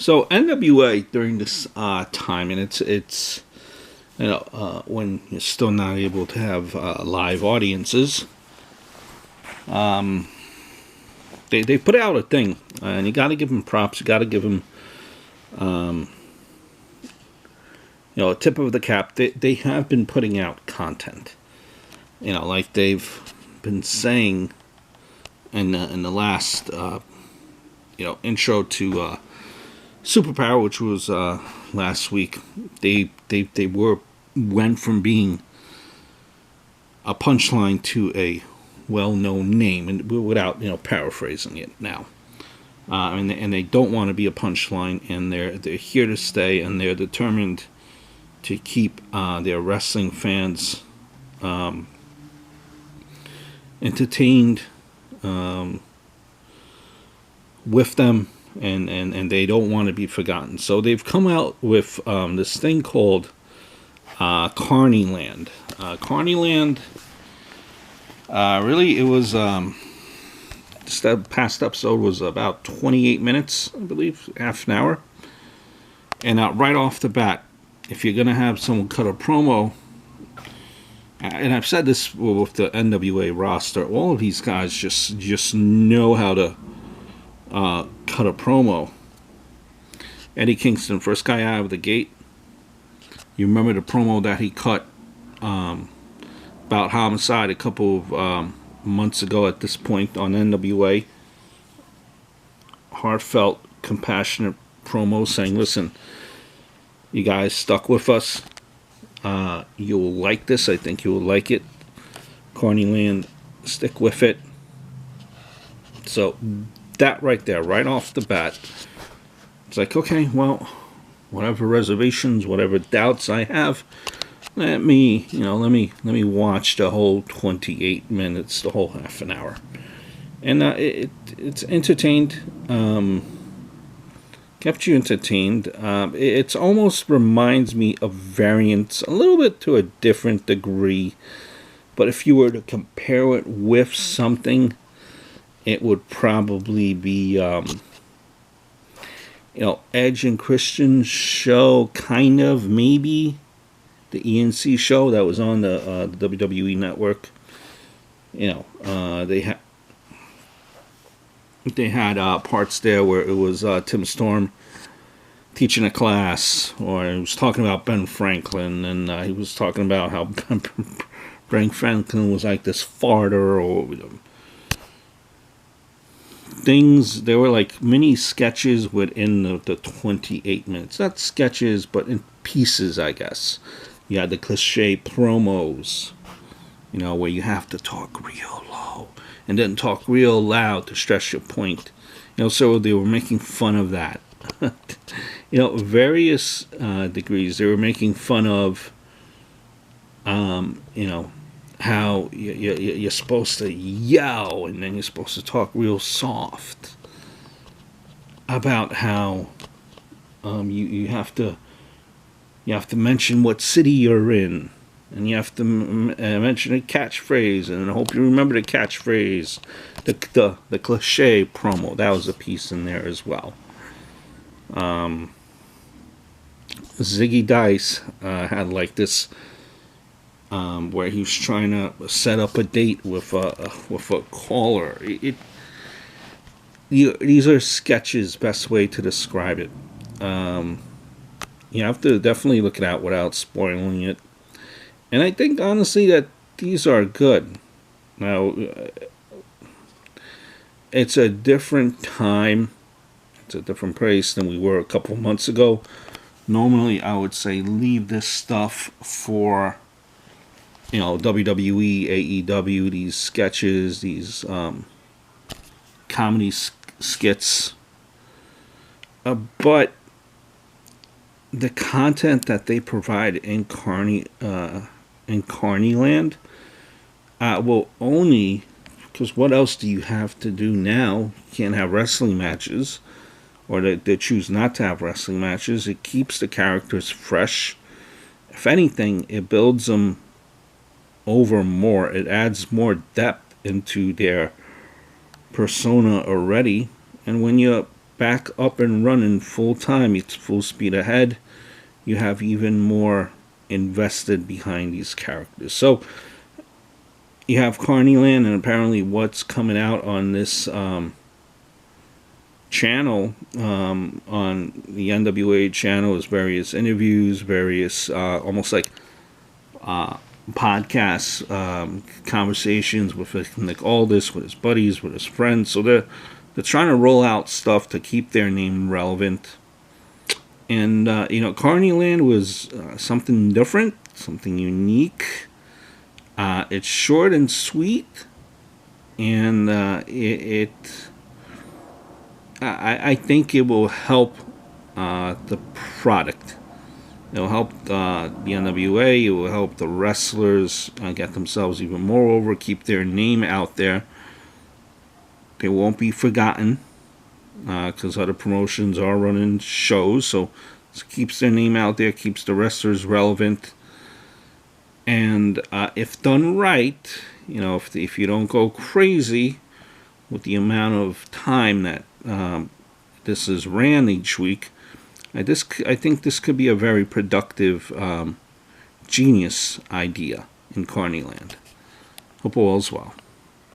So NWA during this time, and it's when you're still not able to have live audiences, they put out a thing, and you got to give them props. You got to give them, a tip of the cap. They have been putting out content, like they've been saying in the last intro to Superpower, which was last week. They went from being a punchline to a well-known name, and without paraphrasing it now. And they don't want to be a punchline, and they're here to stay, and they're determined to keep their wrestling fans entertained with them, and they don't want to be forgotten. So they've come out with this thing called Carnyland. Carnyland, really, it was this past episode was about 28 minutes, I believe, half an hour. And right off the bat, if you're gonna have someone cut a promo, and I've said this with the NWA roster, all of these guys just know how to cut a promo. Eddie Kingston, first guy out of the gate. You remember the promo that he cut about Homicide a couple of months ago at this point on NWA. Heartfelt, compassionate promo saying, listen, you guys stuck with us. You'll like this. I think you'll like it. Carnyland, stick with it. So that right there, right off the bat, it's like, okay, well, whatever reservations, whatever doubts I have, let me watch the whole 28 minutes, the whole half an hour, and it's entertained, kept you entertained. It almost reminds me of Variants a little bit to a different degree, but if you were to compare it with something, it would probably be Edge and Christian's show, kind of, maybe the ENC show that was on the WWE network. They had parts there where it was Tim Storm teaching a class, or he was talking about Ben Franklin, and he was talking about how Ben Franklin was like this farter, or things. There were like mini sketches within the 28 minutes. Not sketches, but in pieces, I guess. You had the cliche promos, where you have to talk real low and then talk real loud to stress your point. So they were making fun of that. Various degrees. They were making fun of, how you're supposed to yell and then you're supposed to talk real soft. About how you have to mention what city you're in, and you have to mention a catchphrase, and I hope you remember the catchphrase, the cliche promo. That was a piece in there as well. Ziggy Dice had like this, where he was trying to set up a date with a caller. These are sketches, best way to describe it. You have to definitely look it out without spoiling it. And I think, honestly, that these are good. Now, it's a different time. It's a different place than we were a couple months ago. Normally, I would say leave this stuff for, WWE, AEW, these sketches, these comedy skits. But the content that they provide in Carnyland will only, because what else do you have to do now? You can't have wrestling matches, or they choose not to have wrestling matches. It keeps the characters fresh. If anything, it builds them over more. It adds more depth into their persona already. And when you back up and running full time. It's full speed ahead. You have even more invested behind these characters. So you have Carnyland, and apparently what's coming out on this channel, on the NWA channel, is various interviews, various almost like podcasts, conversations with Nick Aldis, with his buddies, with his friends. So they're trying to roll out stuff to keep their name relevant. And Carnyland was something different, something unique. It's short and sweet, and I think it will help the product. It will help the NWA. It will help the wrestlers get themselves even more over, keep their name out there. They won't be forgotten, because other promotions are running shows, so it keeps their name out there, keeps the wrestlers relevant. And if done right, if you don't go crazy with the amount of time that this is ran each week, I think this could be a very productive, genius idea in Carnyland. Hope all's well.